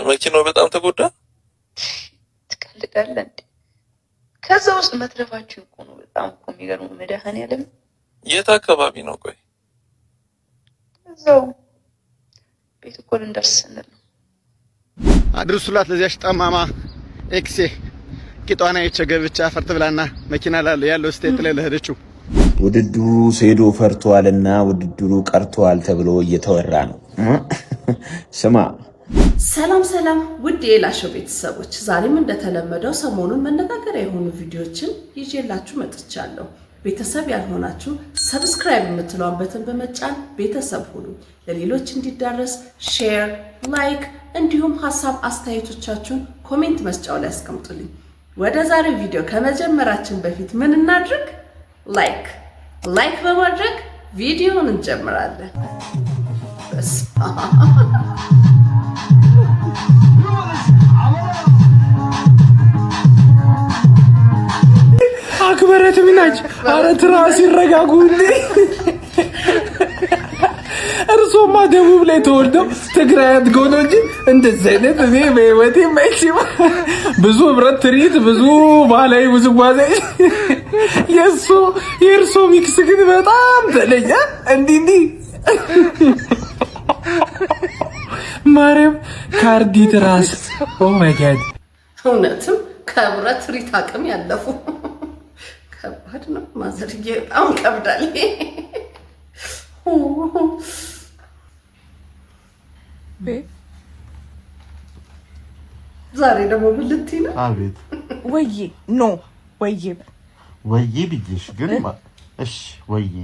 መኪናው በጣም ተጎዳ። ትቀልዳለህ እንዴ? ከዛ ውስጥ መትረፋችሁ እኮ ነው በጣም እኮ የሚገርመው። መድኃኒዓለም የት አካባቢ ነው? ቆይ እዛው ቤት እኮ ልንደርስ ስንል ነው። አድርሱላት ለዚያሽ ጠማማ ኤክሴ ቂጧና የቸገብቻ ፈርት ብላና መኪና ያለው ስቴት ላይ ለሄደችው ውድድሩ ሴዶ ፈርቷልና ውድድሩ ቀርቷል ተብሎ እየተወራ ነው። ስማ ሰላም ውድ የላሾው ቤተሰቦች፣ ዛሬም እንደተለመደው ሰሞኑን መነጋገሪያ የሆኑ ቪዲዮዎችን ይዤላችሁ መጥቻለሁ። ቤተሰብ ያልሆናችሁ ሰብስክራይብ የምትለውን በተን በመጫን ቤተሰብ ሁኑ። ለሌሎች እንዲዳረስ ሼር፣ ላይክ እንዲሁም ሐሳብ አስተያየቶቻችሁን ኮሜንት መስጫው ላይ አስቀምጡልኝ። ወደ ዛሬው ቪዲዮ ከመጀመራችን በፊት ምን እናድርግ? ላይክ በማድረግ ቪዲዮውን እንጀምራለን። አክበረት ሚናጭ አረ ትራስ ይረጋጉ እንዴ! እርሶማ ደቡብ ላይ ተወልደው ትግራይ አድገው ነው እንጂ እንደዚህ አይነት እኔ በህይወቴ ማይችም ብዙ ህብረት ትርኢት ብዙ ባህላዊ ውዝዋዜ የእርሶ ሚክስ ግን በጣም ተለየ። እንዲህ ማርያም ካርዲ ትራስ ኦ ማይ ጋድ! እውነትም ከህብረት ትርኢት አቅም ያለፉ ከባድ ነው። ማዘርዬ በጣም ከብዳል። ዛሬ ደግሞ ብልቲ ነው። አቤት ወይዬ ኖ ወይዬ ብዬሽ ግን እሺ ወይዬ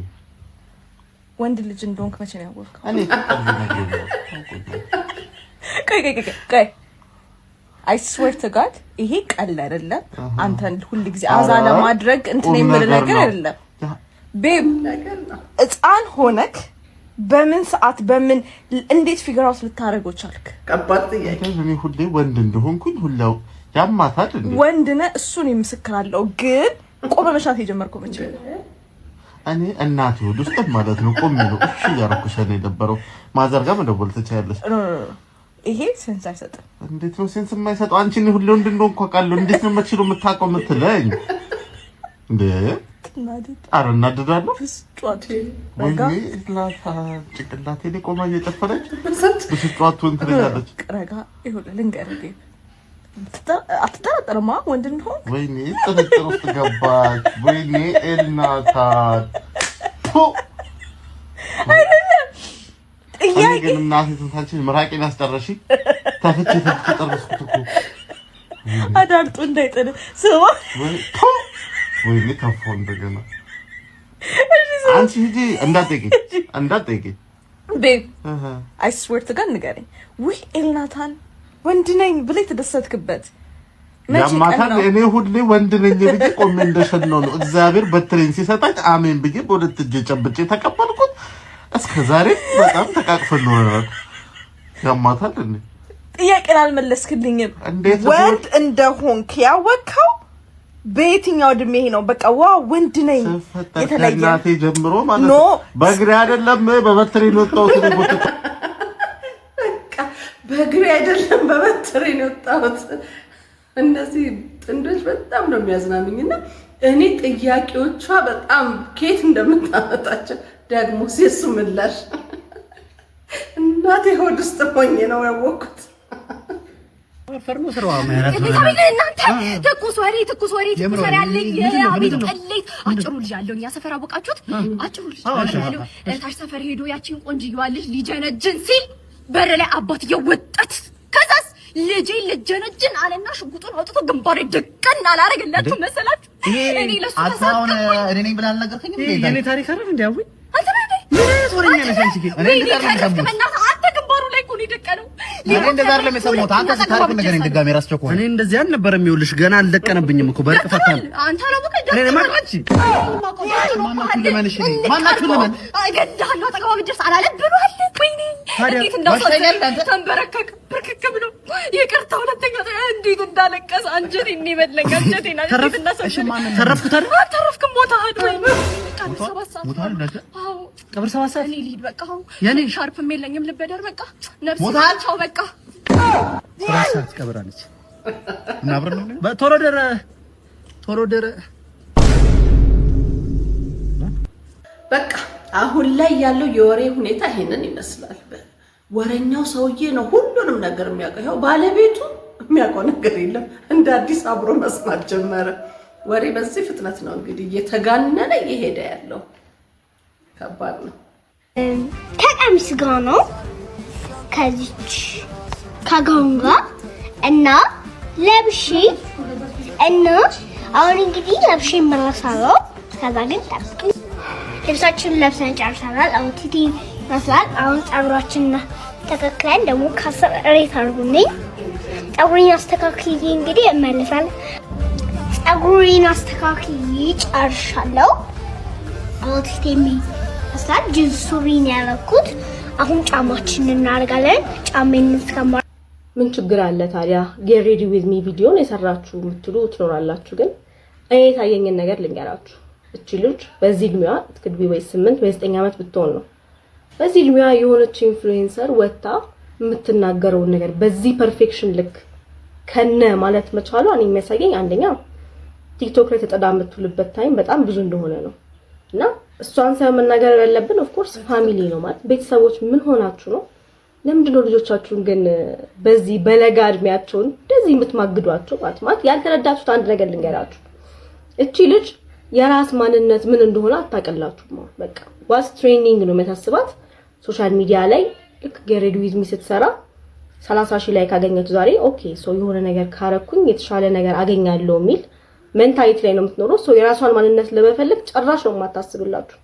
ወንድ ልጅ እንደሆንክ መቼ ነው ያወቅኸው? እኔ ቆይ I swear to God ይሄ ቀል አይደለም። አንተን ሁሉ ጊዜ አዛ ለማድረግ እንትን የምል ነገር አይደለም። ቤብ ሕፃን ሆነክ በምን ሰዓት በምን እንዴት ፊገር አውት ልታረጋው ቻልክ? ከባድ ጥያቄ። እኔ ሁሌ ወንድ እንደሆንኩኝ ሁላው ያማታል እንዴ? ወንድ ነህ እሱን ይመስክራለሁ። ግን ቆመ መሻት የጀመርከው መቼ ነው? እኔ እናቴ ወደ ውስጥ ማለት ነው ቆሜ ነው እሺ ያረኩሽ ነው የነበረው። ማዘር ጋር መደወል ትችያለሽ። ይሄ ሴንስ አይሰጥም። እንዴት ነው ሴንስ የማይሰጠው? አንቺ ነው ሁሉ እንደሆንኩ አውቃለሁ። እንዴት ነው የምትችለው የምታውቀው የምትለኝ እንዴ? አረ እናድዳለሁ። ወይኔ ላታ ጭቅላቴ ላይ ቆማ እየጨፈረች ብስጫቱን ትለኛለች። ረጋ ይሁን ልንገርህ፣ አትጠራጠርማ ወንድ እንደሆንክ። ወይኔ ጥርጥር ውስጥ ገባች። ወይኔ ኤልናታ ጥያቄ እናቴ ትንታችን ምራቄን አስጨረሽ። ተፍቼ ጠርኩት እኮ አዳልጡ እንዳይጥል ስማ። ወይኔ ተፎ እንደገና አንቺ ሂጂ እንዳትጠይቂ ቤብ አይ ስዌር ቱ ጋድ ንገረኝ። ውይ ኤልናታን ወንድ ነኝ ብለህ ተደሰትክበት ያማታል። እኔ ሁሌ ወንድ ነኝ ብዬ ቆሜ እንደሸነው ነው እግዚአብሔር በትሬን ሲሰጣኝ አሜን ብዬ በሁለት እጄ ጨብጬ ተቀበልኩት። እስከ ዛሬ በጣም ተቃቅፈን ነው። ያማታል እንዴ? ጥያቄን አልመለስክልኝም። እንዴት ወንድ እንደሆንክ ያወቅኸው በየትኛው እድሜ ነው? በቃ ዋው ወንድ ነኝ የተለየ እናቴ ጀምሮ ማለት ነው። በእግሬ አይደለም በበትሬ ነው የወጣሁት። በቃ በእግሬ አይደለም በበትሬ ነው የወጣሁት። እነዚህ ጥንዶች በጣም ነው የሚያዝናኑኝና እኔ ጥያቄዎቿ በጣም ኬት እንደምታመጣቸው ደግሞ ሲሱ ምላሽ እናቴ ሆድ ውስጥ ሆኜ ነው ያወቅኩት። ፈርሞ ስራው ማለት ነው። እናንተ ትኩስ ወሬ አለኝ። አቤት ቀለይት አጭሩ ልጅ አለው እኛ ሰፈር አወቃችሁት? አጭሩ ልጅ አለው ታች ሰፈር ሄዶ ያቺን ቆንጅዬዋ ልጅ ሊጀነጅን ሲል በር ላይ አባትየው ወጣት። ከዛስ ልጄ ልጀነጅን አለና ሽጉጡን አውጥቶ ግንባሬ ደቀን አላረገላችሁ መሰላችሁ? እኔ ለሱ ታሳውነ እኔ ነኝ ብላ አልነገርከኝም እንዴ? የኔ ታሪክ አይደል እንዴ? አውይ አንተ ነህ ምን አይነት ወሬኛ ነሽ አንቺ? እኔ አንተ ግንባሩ ላይ እኮ ነው የደቀነው። እኔ እንደዛ አይደለም የሰማሁት። አንተ ታሪክ ነገር እንደጋሜ ራስ ቸኮ እኔ እንደዚህ አልነበረም። ይኸውልሽ ገና አልደቀነብኝም እኮ በርቅ ፈታን። አንተ አላወቀ እኔ ማንቺ ማናችሁ ለምን አገዳለሁ አጠገባ ብድርስ አላለብሏል። ወይኔ እንዴት እንዳሰተ ተንበረከክ ብርክክ ብሎ ይቅርታ ሁለተኛ እንዴት እንዳለቀሰ አንጀቴን ይበለኝ። አንጀቴን እንዴት እንዳሰተ ተረፍኩት አይደል? አልተረፍክም። ሞታህ ወይ ሞታል ነበር። አዎ ቀብር ሰባት ሰዓት እኔ ልሂድ በቃ። የኔ ሻርፕም የለኝም ልበደር በቃ ነፍስ ሞታቸው በቃ ሳት ቀበራለች እና አብረን ነው ቶሎ ደረ በቃ አሁን ላይ ያለው የወሬ ሁኔታ ይሄንን ይመስላል። ወሬኛው ሰውዬ ነው ሁሉንም ነገር የሚያውቀው። ባለቤቱ የሚያውቀው ነገር የለም። እንደ አዲስ አብሮ መስማት ጀመረ። ወሬ በዚህ ፍጥነት ነው እንግዲህ እየተጋነነ እየሄደ ያለው። ከባድ ነው። ከቀሚስ ጋር ነው ከዚች ከጋውን ጋር እና ለብሼ እና አሁን እንግዲህ ለብሼ መለሳለሁ። ከዛ ግን ጠብቅ ልብሳችንን ለብሰን ጨርሰናል። አሁን ቲቲ መስላል። አሁን ፀጉራችንን ተከክለን ደግሞ ከስር እሬት አድርጉልኝ። ፀጉሬን አስተካክዬ እንግዲህ እመለሳለሁ። ፀጉሬን አስተካክዬ ጨርሻለሁ። አሁን ቲቲ መስላል። ጂንስ ሱሪን ያደረኩት። አሁን ጫማችንን እናደርጋለን። ጫማዬን እስከማ ምን ችግር አለ ታዲያ? ጌት ሬዲ ዊዝ ሚ ቪዲዮን የሰራችሁ የምትሉ ትኖራላችሁ። ግን እኔ የታየኝን ነገር ልንገራችሁ። እቺ ልጅ በዚህ እድሜዋ ትክድቢ ወይ 8 ወይ 9 ዓመት ብትሆን ነው በዚህ እድሜዋ የሆነች ኢንፍሉዌንሰር ወጣ የምትናገረው ነገር በዚህ ፐርፌክሽን ልክ ከነ ማለት መቻሏ እኔ የሚያሳየኝ አንደኛ ቲክቶክ ላይ ተጠዳ የምትውልበት ታይም በጣም ብዙ እንደሆነ ነው። እና እሷን ሳይሆን መናገር ያለብን ኦፍ ኮርስ ፋሚሊ ነው ማለት ቤተሰቦች ምን ሆናችሁ ነው? ለምንድን ነው ልጆቻችሁን ግን በዚህ በለጋ እድሜያቸውን እንደዚህ የምትማግዷቸው? ማለት ያልተረዳችሁት አንድ ነገር ልንገራችሁ። እቺ ልጅ የራስ ማንነት ምን እንደሆነ አታቀላችሁም። በቃ ዋስ ትሬኒንግ ነው የምታስባት። ሶሻል ሚዲያ ላይ ልክ ጌት ሬዲ ዊዝ ሚ ስትሰራ 30,000 ላይ ካገኘች ዛሬ ኦኬ ሶ የሆነ ነገር ካረኩኝ የተሻለ ነገር አገኛለሁ የሚል ሜንታሊቲ ላይ ነው የምትኖረው። ሶ የራሷን ማንነት ለመፈለግ ጭራሽ ነው የማታስብላችሁ።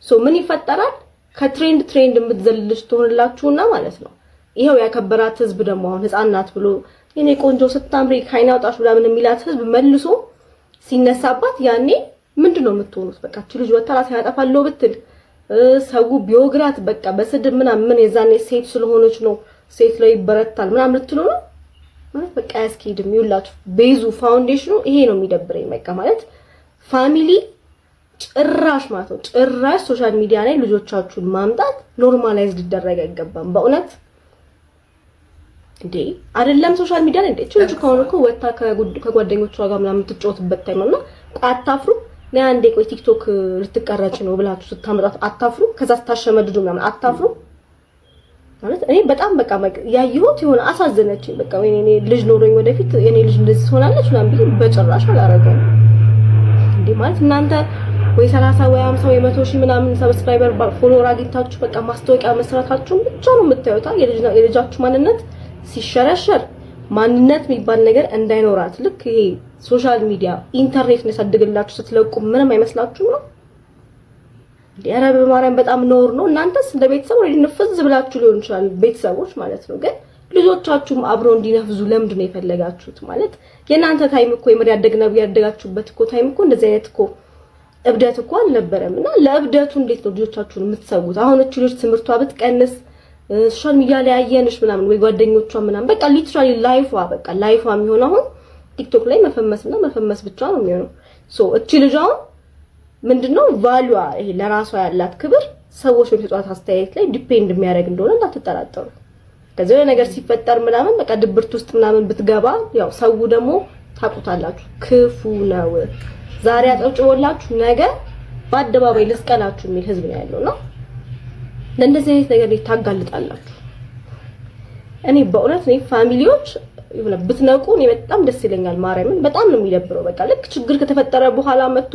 ሶ ምን ይፈጠራል? ከትሬንድ የምትዘልልሽ ትሆንላችሁና ማለት ነው። ይሄው ያከበራት ህዝብ ደግሞ አሁን ህፃናት ብሎ የኔ ቆንጆ ስታምሪ ካይናውጣሽ ብላ ምን የሚላት ህዝብ መልሶ ሲነሳባት ያኔ ምንድነው የምትሆኑት? በቃ እቺ ልጅ ወጣ ራስ ያጠፋለው ብትል ሰው ቢዮግራት በቃ በስድብ ምን የዛኔ ሴት ስለሆነች ነው ሴት ላይ ይበረታል ምናምን ልትሉ ነው ማለት በቃ ያስኬድም። ይውላችሁ ቤዙ ፋውንዴሽኑ ይሄ ነው የሚደብረኝ። በቃ ማለት ፋሚሊ ጭራሽ ማለት ነው ጭራሽ ሶሻል ሚዲያ ላይ ልጆቻችሁን ማምጣት ኖርማላይዝድ ሊደረግ አይገባም። በእውነት እንዴ አይደለም ሶሻል ሚዲያ ላይ እንዴ ቹቹ ከሆነኮ ወጣ ከጓደኞቿ ጋር ምናምን ትጫወትበት ታይም ነው። አታፍሩ? ና አንዴ ቆይ ቲክቶክ ልትቀረጭ ነው ብላችሁ ስታመጣት አታፍሩ? ከዛ ስታሸመድዱ ምናምን አታፍሩ? ማለት እኔ በጣም በቃ ያየሁት የሆነ አሳዘነችኝ። በቃ እኔ ልጅ ኖሮኝ ወደፊት የኔ ልጅ እንደዚህ ሆናለች ምናምን ቢል በጭራሽ አላረገም። እንዴ ማለት እናንተ ወይ 30 ወይ 50 ወይ 100 ሺህ ምናምን ሰብስክራይበር ፎሎወር አግኝታችሁ በቃ ማስታወቂያ መስራታችሁን ብቻ ነው የምታዩታ። የልጃችሁ ማንነት ሲሸረሸር ማንነት የሚባል ነገር እንዳይኖራት ልክ ይሄ ሶሻል ሚዲያ ኢንተርኔት ያሳድግላችሁ ስትለቁ ምንም አይመስላችሁም ነው? ዲያራ በማርያም በጣም ኖር ነው። እናንተስ እንደ ቤተሰብ ወይ ንፍዝ ብላችሁ ሊሆን ይችላል ቤተሰቦች ማለት ነው። ግን ልጆቻችሁም አብሮ እንዲነፍዙ ለምንድን ነው የፈለጋችሁት? ማለት የናንተ ታይም እኮ የምር ያደግናው ያደጋችሁበት እኮ ታይም እኮ እንደዚህ አይነት እኮ እብደት እኮ አልነበረም። እና ለእብደቱ እንዴት ነው ልጆቻችሁን የምትሰውት? አሁን እቺ ልጅ ትምህርቷ ብትቀንስ ሶሻል ሚዲያ ላይ ያየንሽ ምናምን ወይ ጓደኞቿ ምናምን በቃ ሊትራሊ ላይፏ የሚሆነው አሁን ቲክቶክ ላይ መፈመስ ብቻ ነው የሚሆነው። ሶ እቺ ልጅ አሁን ምንድነው ቫልዩዋ ይሄ ለራሷ ያላት ክብር ሰዎች በሚሰጧት አስተያየት ላይ ዲፔንድ የሚያደርግ እንደሆነ እንዳትጠራጠሩ። ከዚህ ነገር ሲፈጠር ምናምን በቃ ድብርት ውስጥ ምናምን ብትገባ ያው ሰው ደግሞ ታቁታላችሁ ክፉ ነው። ዛሬ አጨብጭቦላችሁ ነገ በአደባባይ ልስቀላችሁ የሚል ህዝብ ነው ያለውና ለእንደዚህ አይነት ነገር ታጋልጣላችሁ። እኔ በእውነት ነው ፋሚሊዎች ይሁን ብትነቁ እኔ በጣም ደስ ይለኛል። ማርያምን በጣም ነው የሚደብረው። በቃ ልክ ችግር ከተፈጠረ በኋላ መጥቶ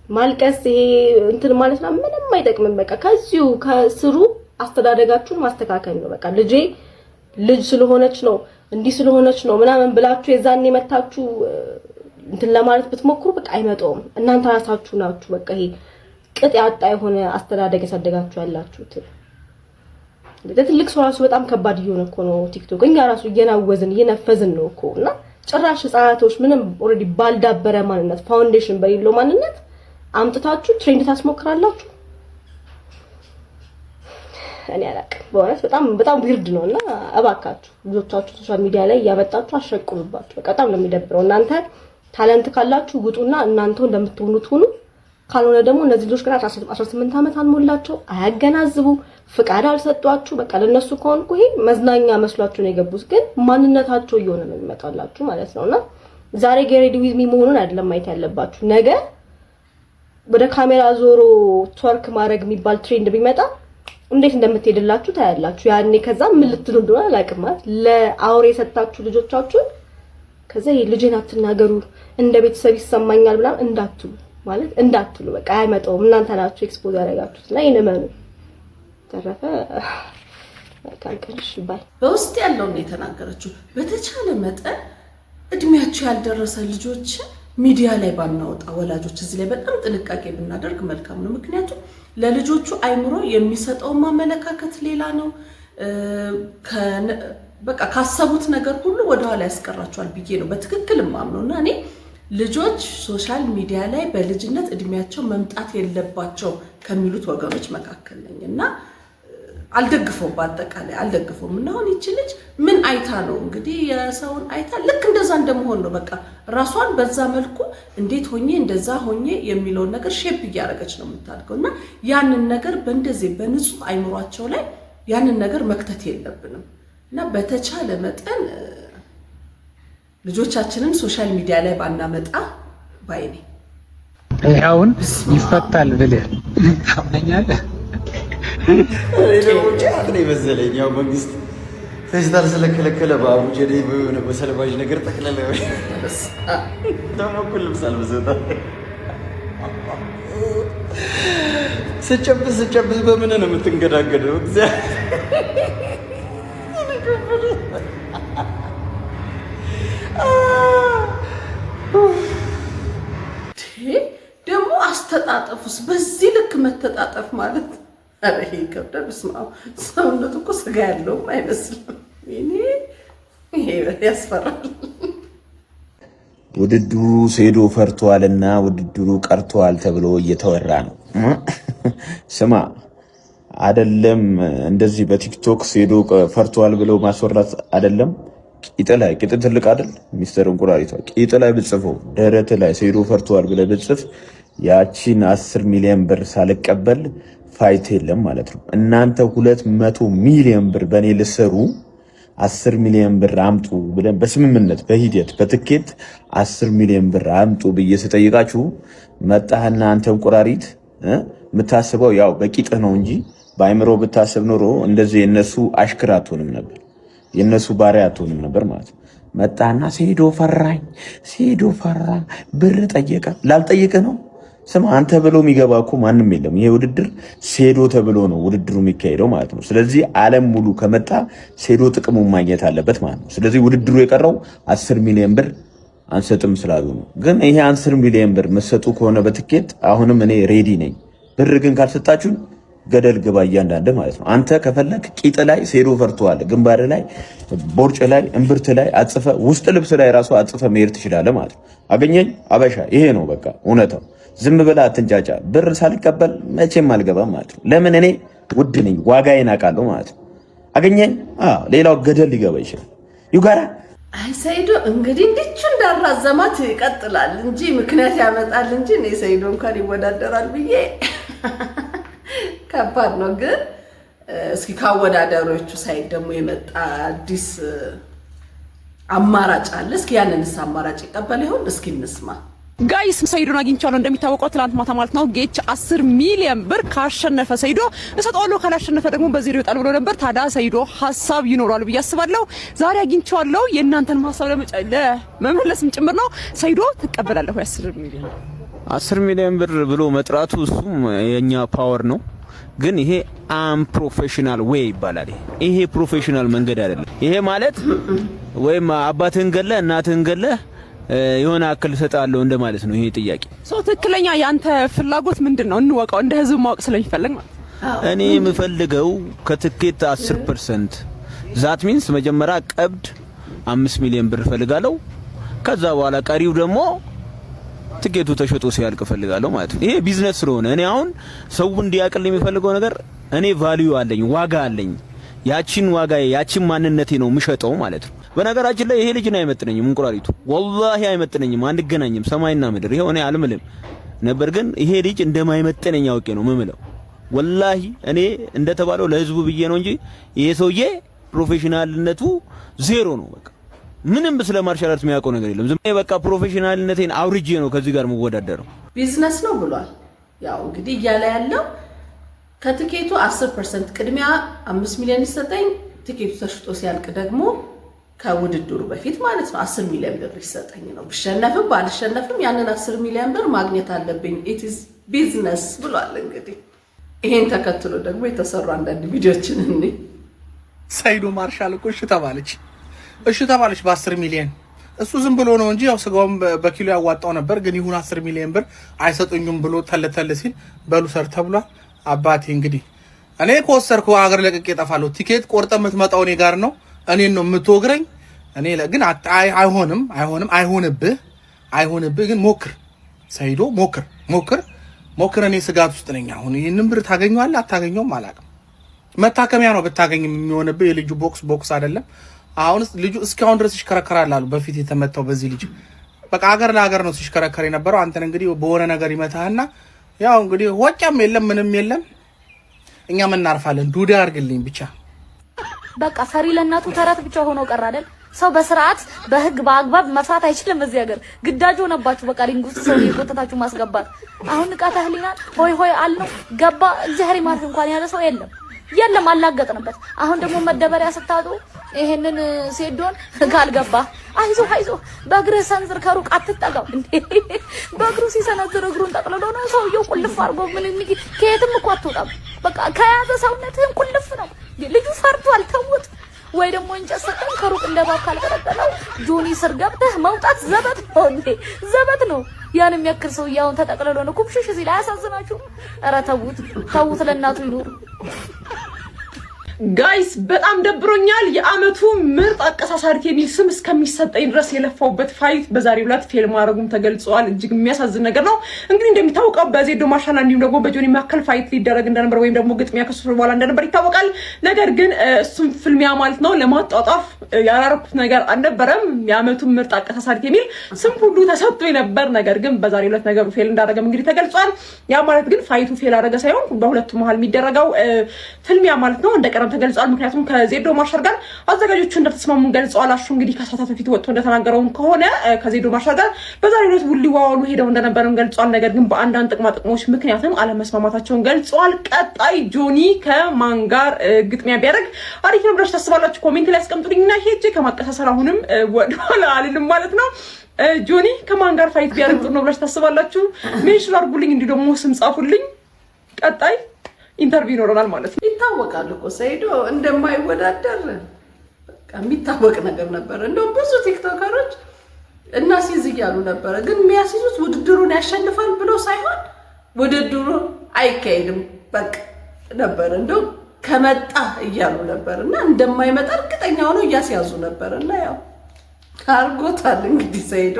ማልቀስ ይሄ እንትን ማለት ነው ምንም አይጠቅምም። በቃ ከዚሁ ከስሩ አስተዳደጋችሁን ማስተካከል ነው። በቃ ልጅ ስለሆነች ነው እንዲህ ስለሆነች ነው ምናምን ብላችሁ የዛኔ መታችሁ እንትን ለማለት ብትሞክሩ በቃ አይመጣውም። እናንተ ራሳችሁ ናችሁ በቃ ይሄ ቅጥ ያጣ የሆነ አስተዳደግ ያሳደጋችሁ ያላችሁት። ለትልቅ ሰው ራሱ በጣም ከባድ እየሆነ እኮ ነው ቲክቶክ። እኛ ራሱ እየነፈዝን ነው እኮ እና ጭራሽ ህፃናቶች ምንም ኦሬዲ ባልዳበረ ማንነት ፋውንዴሽን በሌለው ማንነት አምጥታችሁ ትሬንድ ታስሞክራላችሁ። እኔ አላውቅም በእውነት በጣም ዊርድ ነውና እባካችሁ ልጆቻችሁ ሶሻል ሚዲያ ላይ ያመጣችሁ አሸቅሉባችሁ። በቃ በጣም ነው የሚደብረው። እናንተ ታለንት ካላችሁ ውጡና እናንተው እንደምትሆኑት ሁኑ። ካልሆነ ደግሞ እነዚህ ልጆች ገና 18 ዓመት አልሞላቸው፣ አያገናዝቡ፣ ፍቃድ አልሰጧችሁ። በቃ ለነሱ ከሆነ ይሄ መዝናኛ መስሏችሁ ነው የገቡት፣ ግን ማንነታቸው እየሆነ ነው የሚመጣላችሁ ማለት ነውና ዛሬ ጌሬዲ ዊዝ ሚ መሆኑን አይደለም ማየት ያለባችሁ። ነገ ወደ ካሜራ ዞሮ ትወርክ ማድረግ የሚባል ትሬንድ ቢመጣ እንዴት እንደምትሄድላችሁ ታያላችሁ። ያኔ ከዛ ምን ልትሉ እንደሆነ አላውቅም። ለአውሬ የሰጣችሁ ልጆቻችሁን ከዛ ልጅን አትናገሩ እንደ ቤተሰብ ይሰማኛል ብላ እንዳትሉ በቃ አይመጣውም። እናንተ ናችሁ ኤክስፖዝ ያደረጋችሁትና ይነመኑ ተረፈ ካንከሽ ባይ በውስጥ ያለውን የተናገረችው በተቻለ መጠን እድሜያቸው ያልደረሰ ልጆች ሚዲያ ላይ ባናወጣ ወላጆች እዚህ ላይ በጣም ጥንቃቄ ብናደርግ መልካም ነው። ምክንያቱም ለልጆቹ አይምሮ የሚሰጠው ማመለካከት ሌላ ነው። በቃ ካሰቡት ነገር ሁሉ ወደ ኋላ ያስቀራቸዋል ብዬ ነው በትክክል ማምነውና እኔ ልጆች ሶሻል ሚዲያ ላይ በልጅነት እድሜያቸው መምጣት የለባቸው ከሚሉት ወገኖች መካከል ነኝና አልደግፈውም። በአጠቃላይ አልደግፈውም። እና አሁን ይቺ ልጅ ምን አይታ ነው እንግዲህ የሰውን አይታ ልክ እንደዛ እንደመሆን ነው በቃ ራሷን በዛ መልኩ እንዴት ሆኜ እንደዛ ሆኜ የሚለውን ነገር ሼፕ እያደረገች ነው የምታድገውና ያንን ነገር በእንደዚህ በንጹህ አይምሯቸው ላይ ያንን ነገር መክተት የለብንም እና በተቻለ መጠን ልጆቻችንን ሶሻል ሚዲያ ላይ ባናመጣ ባይኔ ይሄውን ይፈታል ብለህ ታምነኛለህ? ደግሞ ጫት ነው የመሰለኝ። ያው መንግስት ፌስታል ስለከለከለ በአቡጀዴ በሆነ በሰልባጅ ነገር ጠቅለለ። ደግሞ እኩል ልብስ አልበሰታ ስጨብስ በምን ነው የምትንገዳገደው? ደግሞ አስተጣጠፉስ በዚህ ልክ መተጣጠፍ ማለት አረ ይከብዳል። በስማው ሰውነቱ እኮ ስጋ ያለው አይመስልም። ይሄ ያስፈራል። ውድድሩ ሴዶ ፈርቷልና ውድድሩ ቀርቷል ተብሎ እየተወራ ነው። ስማ አይደለም እንደዚህ በቲክቶክ ሴዶ ፈርቷል ብለው ማስወራት አይደለም። ቂጥ ትልቅ አይደል? ሚስተር እንቁራሪቷ ቂጥ ላይ ብጽፈው ደረት ላይ ሴዶ ፈርቷል ብለህ ብጽፍ ያቺን 10 ሚሊዮን ብር ሳልቀበል ፋይት የለም ማለት ነው። እናንተ 200 ሚሊዮን ብር በኔ ልሰሩ 10 ሚሊዮን ብር አምጡ ብለን በስምምነት በሂደት በትኬት 10 ሚሊዮን ብር አምጡ ብዬ ስጠይቃችሁ መጣህና አንተ እንቁራሪት የምታስበው ያው በቂጥህ ነው እንጂ በአይምሮ ብታስብ ኖሮ እንደዚህ የነሱ አሽክር አትሆንም ነበር፣ የነሱ ባሪያ አትሆንም ነበር ማለት ነው። መጣህና ሴዶ ፈራ ብር ጠየቀ። ላልጠየቀ ነው ስማ አንተ ብሎ የሚገባ እኮ ማንም የለም። ይሄ ውድድር ሴዶ ተብሎ ነው ውድድሩ የሚካሄደው ማለት ነው። ስለዚህ ዓለም ሙሉ ከመጣ ሴዶ ጥቅሙን ማግኘት አለበት ማለት ነው። ስለዚህ ውድድሩ የቀረው 10 ሚሊዮን ብር አንሰጥም ስላሉ ነው። ግን ይሄ 10 ሚሊዮን ብር መሰጡ ከሆነ በትኬት አሁንም እኔ ሬዲ ነኝ። ብር ግን ካልሰጣችሁ ገደል ግባ እያንዳንድ ማለት ነው። አንተ ከፈለክ ቂጥ ላይ ሴዶ ፈርቷል፣ ግንባር ላይ፣ ቦርጭ ላይ፣ እምብርት ላይ አጽፈ ውስጥ ልብስ ላይ ራሱ አጽፈ መሄድ ትችላለህ ማለት ነው። አገኘኝ አበሻ ይሄ ነው በቃ እውነታው። ዝም ብላ አትንጫጫ። ብር ሳልቀበል መቼም አልገባም ማለት ነው። ለምን እኔ ውድ ነኝ፣ ዋጋዬን አውቃለሁ ማለት ነው። አገኘኝ ሌላው ገደል ሊገባ ይችላል። ዩጋራ አይ ሰይዶ እንግዲህ እንዲቹ እንዳራዘማት ይቀጥላል እንጂ ምክንያት ያመጣል እንጂ እኔ ሰይዶ እንኳን ይወዳደራል ብዬ ከባድ ነው። ግን እስኪ ካወዳደሮቹ ሳይድ ደግሞ የመጣ አዲስ አማራጭ አለ። እስኪ ያንንስ አማራጭ ይቀበል ይሆን? እስኪ እንስማ። ጋይስ ሰይዶን አግኝቻለሁ። እንደሚታወቀው ትላንት ማታ ማለት ነው ጌች 10 ሚሊዮን ብር ካሸነፈ ሰይዶ እሰጠዋለሁ፣ ካላሸነፈ ደግሞ በዜሮ ይወጣል ብሎ ነበር። ታዲያ ሰይዶ ሐሳብ ይኖራል ብዬ አስባለሁ። ዛሬ አግኝቻለሁ። የእናንተን ሐሳብ ለመመለስም ጭምር ነው። ሰይዶ ትቀበላለህ ወይ? 10 ሚሊዮን ብር ብሎ መጥራቱ እሱም የኛ ፓወር ነው። ግን ይሄ አንፕሮፌሽናል ዌይ ይባላል። ይሄ ፕሮፌሽናል መንገድ አይደለም። ይሄ ማለት ወይም አባትህን ገለህ እናትህን ገለህ የሆነ አክል ሰጣለሁ እንደማለት ነው። ይሄ ጥያቄ ትክክለኛ ያንተ ፍላጎት ምንድነው? እንወቀው፣ እንደ ህዝብ ማወቅ ስለሚፈልግ ማለት እኔ የምፈልገው ከትኬት 10% ዛት ሚንስ መጀመሪያ ቀብድ 5 ሚሊዮን ብር ፈልጋለሁ። ከዛ በኋላ ቀሪው ደግሞ ትኬቱ ተሸጦ ሲያልቅ ፈልጋለሁ ማለት ነው። ይሄ ቢዝነስ ስለሆነ እኔ አሁን ሰው እንዲያቅል የሚፈልገው ነገር እኔ ቫልዩ አለኝ፣ ዋጋ አለኝ። ያቺን ዋጋ ያቺን ማንነቴ ነው የምሸጠው ማለት ነው። በነገራችን ላይ ይሄ ልጅ ነው አይመጥነኝም፣ እንቁራሪቱ ወላሂ አይመጥነኝም፣ አንገናኝም፣ ሰማይና ምድር። ይሄው እኔ አልምልም። ነበር። ግን ይሄ ልጅ እንደማይመጥነኝ አውቄ ነው የምምለው። ወላሂ እኔ እንደተባለው ለህዝቡ ብዬ ነው እንጂ ይሄ ሰውዬ ፕሮፌሽናልነቱ ዜሮ ነው። በቃ ምንም ስለ ማርሻል አርት የሚያውቀው ነገር የለም። ዝም በቃ ፕሮፌሽናልነቴን አውርጄ ነው ከዚህ ጋር መወዳደረው። ቢዝነስ ነው ብሏል። ያው እንግዲህ እያለ ያለው ከትኬቱ 10% ቅድሚያ 5 ሚሊዮን ይሰጠኝ፣ ትኬቱ ተሽጦ ሲያልቅ ደግሞ ከውድድሩ በፊት ማለት ነው 10 ሚሊዮን ብር ይሰጠኝ ነው። ብሸነፍም ባልሸነፍም ያንን 10 ሚሊዮን ብር ማግኘት አለብኝ። ኢት ኢዝ ቢዝነስ ብሏል። እንግዲህ ይሄን ተከትሎ ደግሞ የተሰሩ አንዳንድ ቪዲዮችን እንዴ ሰይዶ ማርሻል እኮ እሺ ተባለች በ10 ሚሊዮን። እሱ ዝም ብሎ ነው እንጂ ያው ስጋውን በኪሎ ያዋጣው ነበር። ግን ይሁን 10 ሚሊዮን ብር አይሰጡኝም ብሎ ተለተለ ሲል በሉ ሰር ተብሏል። አባቴ እንግዲህ እኔ ከወሰርኩ ሀገር ለቅቄ እጠፋለሁ። ቲኬት ቆርጠ የምትመጣው እኔ ጋር ነው። እኔን ነው የምትወግረኝ። እኔ ግን አይሆንብህ ግን ሞክር ሰይዶ ሞክር። እኔ ስጋት ውስጥ ነኝ አሁን። ይሄንን ብር ታገኘዋለህ አታገኘውም አላውቅም። መታከሚያ ነው ብታገኝ የሚሆንብህ። የልጁ ቦክስ አይደለም። አሁን ልጁ እስካሁን ድረስ ይሽከረከራል አሉ። በፊት የተመታው በዚህ ልጅ በቃ ሀገር ለሀገር ነው ሲሽከረከር የነበረው። አንተን እንግዲህ በሆነ ነገር ይመታህና ያው እንግዲህ ወጫም የለም ምንም የለም። እኛም እናርፋለን። ዱዳ አድርግልኝ ብቻ በቃ ሰሪ ለእናቱ ተረት ብቻ ሆኖ ቀር አይደል? ሰው በስርዓት በህግ በአግባብ መስራት አይችልም። እዚህ ሀገር ግዳጅ ሆነባችሁ። በቃ ሊንግ ውስጥ ሰው እየቆጠታችሁ ማስገባት። አሁን ንቃተ ህሊና ሆይ አልነው ገባ። እግዚአብሔር ይማርክ እንኳን ያለ ሰው የለም አላገጥንበት። አሁን ደግሞ መደበሪያ ስታጡ ይሄንን ሴዶን ካልገባ አይዞ በእግርህ ሰንዝር ከሩቅ አትጠጋው እንዴ። በእግሩ ሲሰነዝር እግሩን ጠቅልሎ ነው ሰውየው ቁልፍ አድርጎ ምን ከየትም እኮ አትወጣም። በቃ ከያዘ ሰውነትህን ቁልፍ ነው። ልጁ ፈርቷል። ተውት። ወይ ደግሞ እንጨት ሰጠን ከሩቅ እንደባብ ካልቀረጠለው ጆኒ ስር ገብተህ መውጣት ዘበት ነው። ያን የሚያክል ሰውዬ አሁን ተጠቅልሎ ነው ኩብሽሽ ሲል አያሳዝናችሁ? ኧረ ተውት ለእናቱ ይኑር። ጋይስ በጣም ደብሮኛል። የአመቱ ምርጥ አቀሳሳሪት የሚል ስም እስከሚሰጠኝ ድረስ የለፋውበት ፋይት በዛሬው ዕለት ፌል ማድረጉም ተገልጿል። እጅግ የሚያሳዝን ነገር ነው። እንግዲህ እንደሚታወቀው በዜዶ ማርሻል እንዲሁም ደግሞ በጆኒ መካከል ፋይት ሊደረግ እንደነበር ወይም ደግሞ ግጥሚያ ከሱ በኋላ እንደነበር ይታወቃል። ነገር ግን እሱም ፍልሚያ ማለት ነው ለማጣጣፍ ያላረኩት ነገር አልነበረም። የአመቱ ምርጥ አቀሳሳሪት የሚል ስም ሁሉ ተሰጥቶ ነበር። ነገር ግን በዛሬው ዕለት ነገሩ ፌል እንዳደረገም እንግዲህ ተገልጿል። ያ ማለት ግን ፋይቱ ፌል አደረገ ሳይሆን በሁለቱ መሃል የሚደረገው ፍልሚያ ማለት ነው እንደቀረም ተገልጿል። ምክንያቱም ከዜዶ ማርሻል ጋር አዘጋጆቹ እንደተስማሙ ገልጸዋል። አሹ እንግዲህ ከሰዓታት በፊት ወጥቶ እንደተናገረው ከሆነ ከዜዶ ማርሻል ጋር በዛሬው ዕለት ውል ሊዋዋሉ ሄደው እንደነበረም ገልጿል። ነገር ግን በአንዳንድ ጥቅሞች ምክንያትም አለመስማማታቸውን ገልጸዋል። ቀጣይ ጆኒ ከማን ጋር ግጥሚያ ቢያደርግ አሪፍ ነው ብላችሁ ታስባላችሁ? ኮሜንት ላይ አስቀምጡልኝና ሄጄ ከማቀሳሰር አሁንም ወደኋላ አልልም ማለት ነው። ጆኒ ከማን ጋር ፋይት ቢያደርግ ጥሩ ነው ብላችሁ ታስባላችሁ? ሜንሽን አድርጉልኝ፣ እንዲሁ ደግሞ ስም ጻፉልኝ። ቀጣይ ኢንተርቪው ይኖረናል ማለት ነው። ይታወቃል እኮ ሰይዶ እንደማይወዳደር በቃ የሚታወቅ ነገር ነበር። እንደውም ብዙ ቲክቶከሮች እናሲዝ እያሉ ነበረ። ግን የሚያስይዙት ውድድሩን ያሸንፋል ብሎ ሳይሆን ውድድሩ አይካሄድም በቃ ነበር። እንደውም ከመጣ እያሉ ነበር እና እንደማይመጣ እርግጠኛ ሆነው እያስያዙ ነበር እና ያው አርጎታል እንግዲህ ሰይዶ።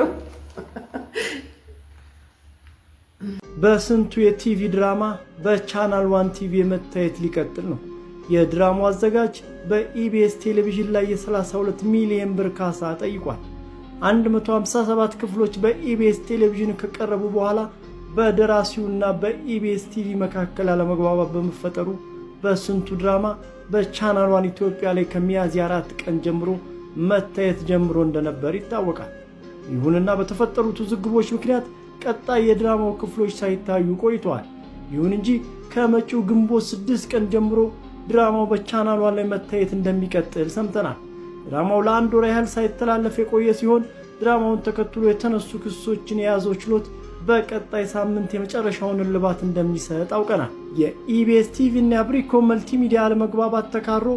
በስንቱ የቲቪ ድራማ በቻናል 1 ቲቪ መታየት ሊቀጥል ነው። የድራማው አዘጋጅ በኢቢኤስ ቴሌቪዥን ላይ የ32 ሚሊዮን ብር ካሳ ጠይቋል። 157 ክፍሎች በኢቢኤስ ቴሌቪዥን ከቀረቡ በኋላ በደራሲውና በኢቢኤስ ቲቪ መካከል አለመግባባት በመፈጠሩ በስንቱ ድራማ በቻናል 1 ኢትዮጵያ ላይ ከሚያዝያ 4 ቀን ጀምሮ መታየት ጀምሮ እንደነበር ይታወቃል። ይሁንና በተፈጠሩት ውዝግቦች ምክንያት ቀጣይ የድራማው ክፍሎች ሳይታዩ ቆይተዋል። ይሁን እንጂ ከመጪው ግንቦት 6 ቀን ጀምሮ ድራማው በቻናል 1 ላይ መታየት እንደሚቀጥል ሰምተናል። ድራማው ለአንድ ወር ያህል ሳይተላለፍ የቆየ ሲሆን ድራማውን ተከትሎ የተነሱ ክሶችን የያዘው ችሎት በቀጣይ ሳምንት የመጨረሻውን እልባት እንደሚሰጥ አውቀናል። የኢቢኤስ ቲቪ እና ብሪኮ መልቲሚዲያ አለመግባባት ተካሮ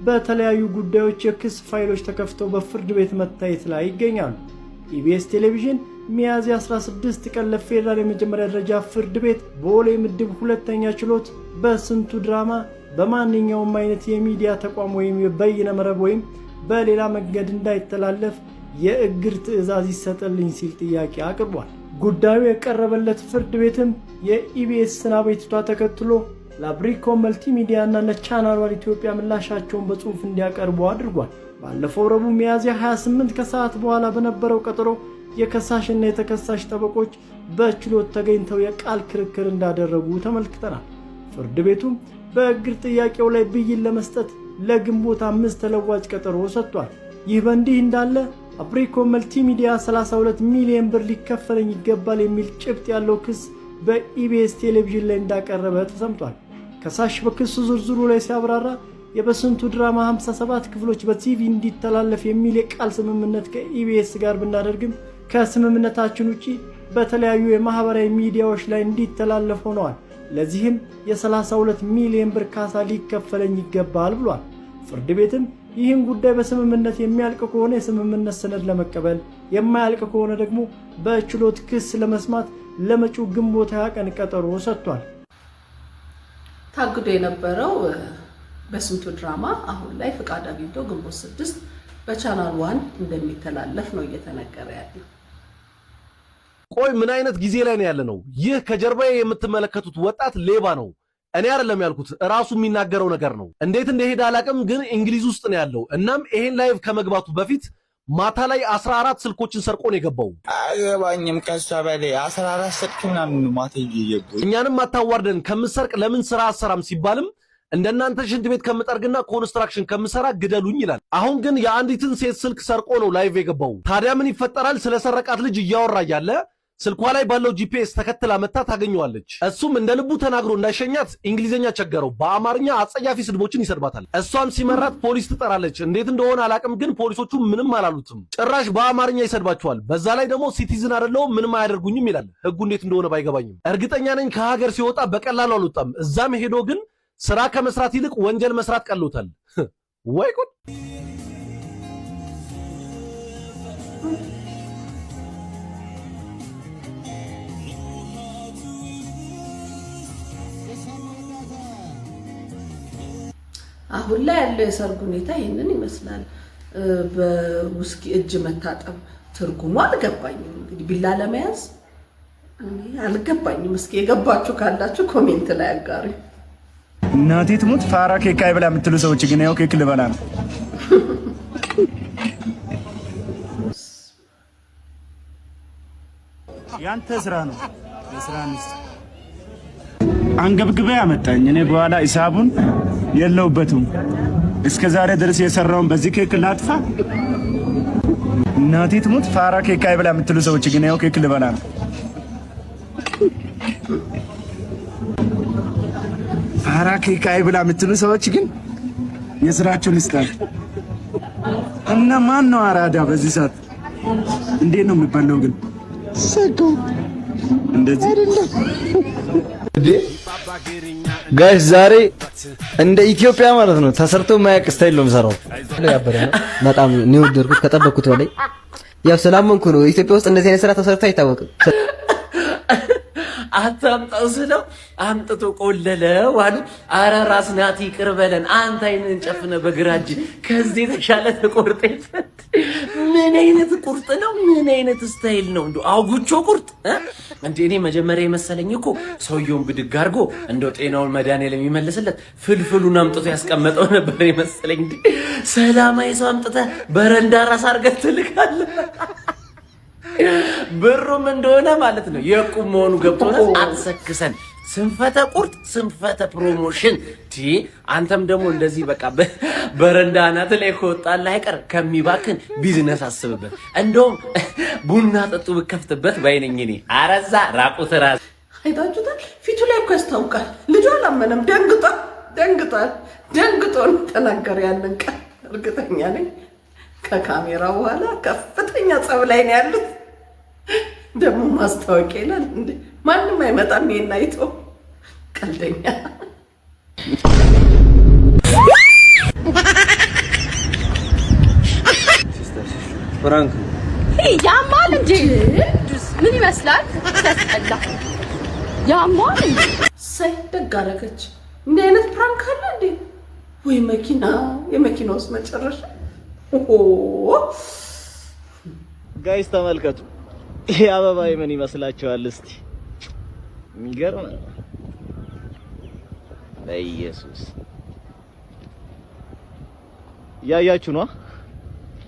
በተለያዩ ጉዳዮች የክስ ፋይሎች ተከፍተው በፍርድ ቤት መታየት ላይ ይገኛሉ። ኢቢኤስ ቴሌቪዥን ሚያዝያ 16 ቀን ለፌደራል የመጀመሪያ ደረጃ ፍርድ ቤት ቦሌ ምድብ ሁለተኛ ችሎት በስንቱ ድራማ በማንኛውም አይነት የሚዲያ ተቋም ወይም የበይነ መረብ ወይም በሌላ መንገድ እንዳይተላለፍ የእግድ ትዕዛዝ ይሰጥልኝ ሲል ጥያቄ አቅርቧል። ጉዳዩ የቀረበለት ፍርድ ቤትም የኢቢኤስን አቤቱታ ተከትሎ ለብሪኮ መልቲሚዲያ እና ለቻናል 1 ኢትዮጵያ ምላሻቸውን በጽሁፍ እንዲያቀርቡ አድርጓል። ባለፈው ረቡዕ ሚያዝያ 28 ከሰዓት በኋላ በነበረው ቀጠሮ የከሳሽና የተከሳሽ ጠበቆች በችሎት ተገኝተው የቃል ክርክር እንዳደረጉ ተመልክተናል። ፍርድ ቤቱም በእግድ ጥያቄው ላይ ብይን ለመስጠት ለግንቦት 5 ተለዋጭ ቀጠሮ ሰጥቷል። ይህ በእንዲህ እንዳለ አብሪኮ መልቲሚዲያ 32 ሚሊዮን ብር ሊከፈለኝ ይገባል የሚል ጭብጥ ያለው ክስ በኢቢኤስ ቴሌቪዥን ላይ እንዳቀረበ ተሰምቷል። ከሳሽ በክሱ ዝርዝሩ ላይ ሲያብራራ የበስንቱ ድራማ 57 ክፍሎች በቲቪ እንዲተላለፍ የሚል የቃል ስምምነት ከኢቢኤስ ጋር ብናደርግም ከስምምነታችን ውጪ በተለያዩ የማህበራዊ ሚዲያዎች ላይ እንዲተላለፍ ሆነዋል። ለዚህም የ32 ሚሊዮን ብር ካሳ ሊከፈለኝ ይገባል ብሏል። ፍርድ ቤትም ይህን ጉዳይ በስምምነት የሚያልቅ ከሆነ የስምምነት ሰነድ ለመቀበል የማያልቅ ከሆነ ደግሞ በችሎት ክስ ለመስማት ለመጪው ግንቦት 20 ቀን ቀጠሮ ሰጥቷል። ታግዶ የነበረው በስንቱ ድራማ አሁን ላይ ፍቃድ አግኝቶ ግንቦት 6 በቻናል 1 እንደሚተላለፍ ነው እየተነገረ ያለው። ቆይ ምን አይነት ጊዜ ላይ ነው ያለነው? ይህ ከጀርባዬ የምትመለከቱት ወጣት ሌባ ነው። እኔ አይደለም ያልኩት፣ ራሱ የሚናገረው ነገር ነው። እንዴት እንደሄደ አላውቅም፣ ግን እንግሊዝ ውስጥ ነው ያለው። እናም ይሄን ላይቭ ከመግባቱ በፊት ማታ ላይ 14 ስልኮችን ሰርቆ ነው የገባው። አገባኝም ከሷ በላይ 14 ስልክ ምናምን ማታ ይየጉ። እኛንም አታዋርደን ከምሰርቅ ለምን ስራ አሰራም ሲባልም እንደናንተ ሽንት ቤት ከምጠርግና ኮንስትራክሽን ከምሰራ ግደሉኝ ይላል። አሁን ግን የአንዲትን ሴት ስልክ ሰርቆ ነው ላይቭ የገባው። ታዲያ ምን ይፈጠራል? ስለሰረቃት ልጅ እያወራ ያለ ስልኳ ላይ ባለው ጂፒኤስ ተከትላ መታ ታገኘዋለች። እሱም እንደ ልቡ ተናግሮ እንዳይሸኛት እንግሊዘኛ ቸገረው። በአማርኛ አጸያፊ ስድቦችን ይሰድባታል። እሷም ሲመራት ፖሊስ ትጠራለች። እንዴት እንደሆነ አላቅም፣ ግን ፖሊሶቹ ምንም አላሉትም። ጭራሽ በአማርኛ ይሰድባቸዋል። በዛ ላይ ደግሞ ሲቲዝን አይደለሁም ምንም አያደርጉኝም ይላል። ህጉ እንዴት እንደሆነ ባይገባኝም እርግጠኛ ነኝ ከሀገር ሲወጣ በቀላሉ አልወጣም። እዛም ሄዶ ግን ስራ ከመስራት ይልቅ ወንጀል መስራት ቀሎታል። ወይ ጉድ! አሁን ላይ ያለው የሰርግ ሁኔታ ይሄንን ይመስላል። በውስኪ እጅ መታጠብ ትርጉሙ አልገባኝም። እንግዲህ ቢላ ለመያዝ አልገባኝም። እስኪ የገባችሁ ካላችሁ ኮሜንት ላይ አጋሪ። እናቴ ትሙት ፋራ ኬክ አይበላ የምትሉ ሰዎች ግን ያው ኬክ ልበላ ነው። ያንተ ስራ ነው። የስራ ሚስት አንገብግበ ያመጣኝ። እኔ በኋላ ሂሳቡን የለውበትም። እስከ ዛሬ ድረስ የሰራውን በዚህ ኬክ ላጥፋ። እናቴ ትሙት ፋራ ኬክ አይበላ የምትሉ ሰዎች ግን ያው ኬክ ልበላ ነው። ፋራ ኬክ አይበላ የምትሉ ሰዎች ግን የስራቸውን ይስጣል። እና ማን ነው አራዳ በዚህ ሰዓት? እንዴት ነው የሚባለው ግን? ሰከው እንደዚህ አይደለም ጋይስ። ዛሬ እንደ ኢትዮጵያ ማለት ነው ተሰርቶ የማያውቅ ስታይል ነው የምሰራው። በጣም ነው ወደድኩት ከጠበቅኩት በላይ። ያው ስላመንኩ ነው። ኢትዮጵያ ውስጥ እንደዚህ አይነት ስራ ተሰርቶ አይታወቅም። አታምጣው ስለው አምጥቶ ቆለለው አሉ። አረ ራስ ናቲ ይቅር በለን፣ አንተ አይንን ጨፍነ በግራ እጅ ከዚህ የተሻለ ተቆርጠ። ምን አይነት ቁርጥ ነው? ምን አይነት ስታይል ነው? እንደው አውጉቾ ቁርጥ እንዴ! እኔ መጀመሪያ የመሰለኝ እኮ ሰውየውን ብድግ አድርጎ እንደው ጤናውን መድኃኒዓለም የሚመልስለት ፍልፍሉን አምጥቶ ያስቀመጠው ነበር የመሰለኝ። እንዴ ሰላማዊ ሰው አምጥተህ በረንዳ ራስ አድርገህ ትልካለህ። ብሩም እንደሆነ ማለት ነው የቁም መሆኑ ገብቶናል። አትሰክሰን። ስንፈተ ቁርጥ ስንፈተ ፕሮሞሽን ቲ አንተም ደግሞ እንደዚህ በቃ በረንዳ አናት ላይ ከወጣልህ አይቀር ከሚባክን ቢዝነስ አስብበት። እንደውም ቡና ጠጡ ብከፍትበት ባይነኝ እኔ። አረዛ ራቁት ራስ አይታችሁታል። ፊቱ ላይ እኮ ያስታውቃል። ልጁ አላመነም። ደንግጦ ተናገረ ያንን ቀን። እርግጠኛ ነኝ ከካሜራ በኋላ ከፍተኛ ጸብ ላይ ነው ያሉት። ደግሞ ማስታወቂያ ይላል እንዴ! ማንም አይመጣም ይሄን አይቶ። ቀልደኛ ፍራንክ ያማል እንጂ ምን ይመስላል? ተስጠላ ያማል እንጂ ሳይ ደግ አደረገች። እንዲህ አይነት ፕራንክ አለ እንዴ? ወይ መኪና የመኪና ውስጥ መጨረሻ። ጋይስ ተመልከቱ። ይሄ አበባ ምን ይመስላችኋል? እስቲ የሚገርም ነው። በኢየሱስ ያያችሁ ነው።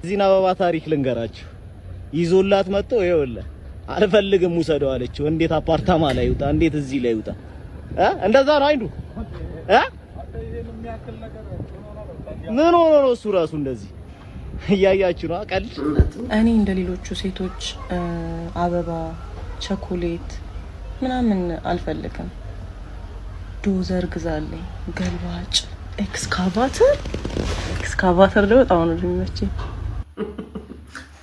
እዚህን አበባ ታሪክ ልንገራችሁ። ይዞላት መጥቶ ይኸውልህ አልፈልግም ውሰደው አለችው። እንዴት አፓርታማ ላይ ይውጣ? እንዴት እዚህ ላይ ይውጣ? እንደዛ ነው አይዱ ምን ሆኖ ነው እሱ ራሱ እንደዚህ እያያችሁ ነው ቀልድ። እኔ እንደሌሎቹ ሴቶች አበባ፣ ቸኮሌት ምናምን አልፈልግም። ዶዘር ግዛልኝ፣ ገልባጭ፣ ኤክስካቫተር ደግሞ በጣም ነው የሚመቸኝ።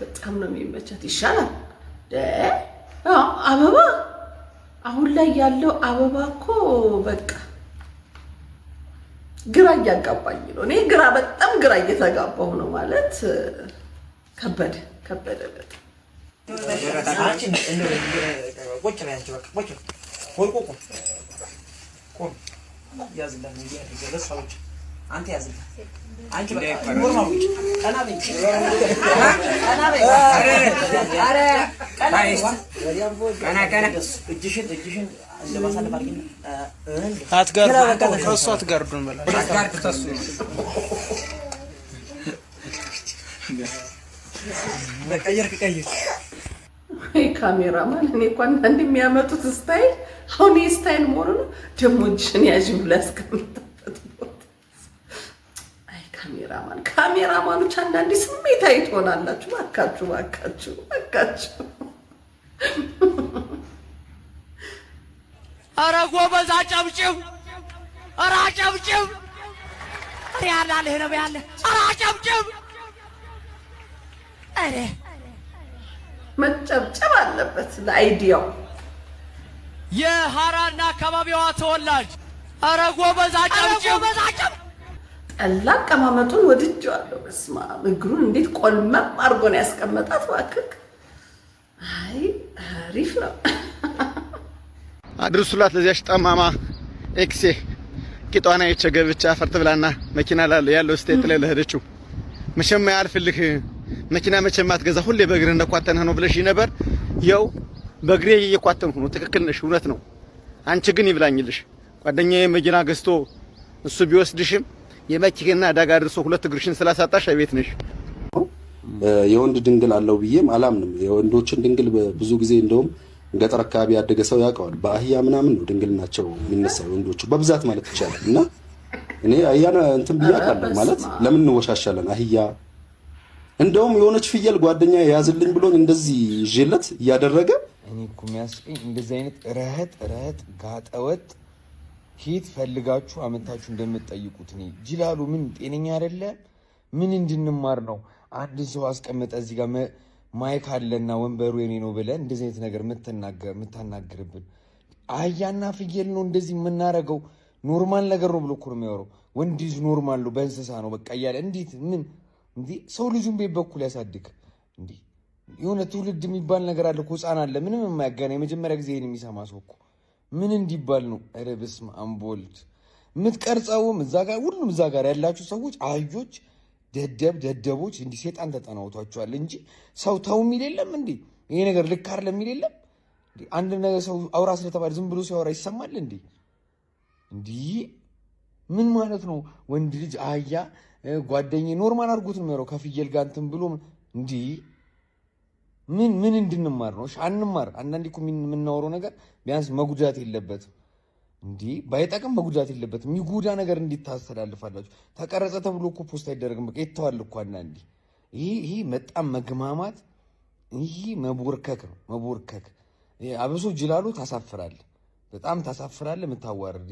በጣም ነው የሚመቻት። ይሻላል አበባ። አሁን ላይ ያለው አበባ እኮ በቃ ግራ እያጋባኝ ነው። እኔ በጣም ግራ እየተጋባሁ ነው ማለት ከበደ በጣም። አንተ ያዝልኝ አንቺ እጅሽን እንደማሳለፍ አድርጊና አትጋርዱ ከእሱ አትጋርዱን ቀይር ካሜራማን እኔ እኮ አንዳንድ የሚያመጡት ስታይል አሁን ስታይል መሆኑ ነው። ደግሞ እጅሽን ያዥ ብሎ ያስቀምጣበት ቦታ። አይ ካሜራማኖች አንዳንዴ ስሜታዊ ትሆናላችሁ። እባካችሁ ኧረ ጎበዝ አጨብጭብ! ኧረ አጨብጭብ! ኧረ ያላለህ ነው ያለ! ኧረ አጨብጭብ! ኧረ መጨብጨብ አለበት ለአይዲያው። የሐራና አካባቢዋ ተወላጅ ኧረ ጎበዝ አጨብጭብ! ጠላ አቀማመጡን ወድጄዋለሁ። በስመ አብ እግሩን እንዴት ቆልመም አድርጎ ነው ያስቀመጣት። እባክህ አይ አሪፍ ነው። አድርሱላት ለዚያሽ ጠማማ ኤክሴ ቂጧና የቸገብቻ ፈርት ብላና መኪና ያለው ስቴት ላይ ለሄደችው መቼም ያልፍልህ መኪና መቼም አትገዛ ሁሌ በእግር እንደቋተነህ ነው ብለሽ ነበር። ያው በእግሬ እየቋተንኩ ነው። ትክክል ነሽ፣ እውነት ነው። አንቺ ግን ይብላኝልሽ ጓደኛዬ መኪና ገዝቶ እሱ ቢወስድሽም የመኪና አደጋ አድርሶ ሁለት እግርሽን ስላሳጣሽ ቤት ነሽ። የወንድ ድንግል አለው ብዬም አላምንም። የወንዶችን ድንግል ብዙ ጊዜ እንደውም ገጠር አካባቢ ያደገ ሰው ያውቀዋል። በአህያ ምናምን ነው ድንግልናቸው የሚነሳው ወንዶቹ በብዛት ማለት ይቻላል። እና እኔ አህያን እንትን ብያለሁ ማለት ለምን እንወሻሻለን? አህያ እንደውም የሆነች ፍየል ጓደኛ የያዝልኝ ብሎኝ እንደዚህ ይዤለት እያደረገ እኔ እኮ የሚያስቀኝ እንደዚህ አይነት ረህጥ ጋጠወጥ ሂት ፈልጋችሁ አመታችሁ እንደምትጠይቁት ነው። ጅላሉ ምን ጤነኛ አይደለ? ምን እንድንማር ነው? አንድ ሰው አስቀመጠ እዚህ ጋር ማይክ አለና ወንበሩ የኔ ነው ብለን እንደዚህ አይነት ነገር የምታናግርብን አህያና ፍየል ነው እንደዚህ የምናረገው? ኖርማል ነገር ነው ብሎ እኮ ነው የሚያወራው። ወንድ ልጅ ኖርማል ነው በእንስሳ ነው በቃ እያለ እንዴት ምን እንዴ ሰው ልጁን ቤት በኩል ያሳድግ እንዴ? የሆነ ትውልድ የሚባል ነገር አለ እኮ ህፃን አለ ምንም የማያገና የመጀመሪያ ጊዜ ይሄን የሚሰማ ሰው እኮ ምን እንዲባል ነው? ኧረ በስመ አብ ወልድ የምትቀርጸውም እዛ ጋር ሁሉም እዛ ጋር ያላችሁ ሰዎች አህዮች ደደቦች እንዲህ ሴጣን ተጠናውቷቸዋል እንጂ ሰው ተው የሚል የለም እንዴ? ይሄ ነገር ልክ አይደለም የሚል የለም እንዴ? አንድ ነገር ሰው አውራ ስለተባለ ዝም ብሎ ሲያወራ ይሰማል እንዴ? እንዲህ ምን ማለት ነው? ወንድ ልጅ አህያ ጓደኛዬ ኖርማል አድርጎት ነው የሚያወራው ከፍየል ጋር እንትን ብሎ እንዲህ ምን እንድንማር ነው? እሺ አንማር። አንዳንዴ እኮ የምናወራው ነገር ቢያንስ መጉዳት የለበትም እንዲህ ባይጠቅም መጉዳት የለበትም። የሚጎዳ ነገር እንዲታስተላልፋላችሁ ተቀረጸ ተብሎ እኮ ፖስት አይደረግም። በቃ ይተዋል እኮ አንዳንዴ። ይሄ በጣም መግማማት፣ ይሄ መቦርከክ ነው መቦርከክ። አብሶ ጅላሉ ታሳፍራለህ፣ በጣም ታሳፍራለህ። የምታዋርድ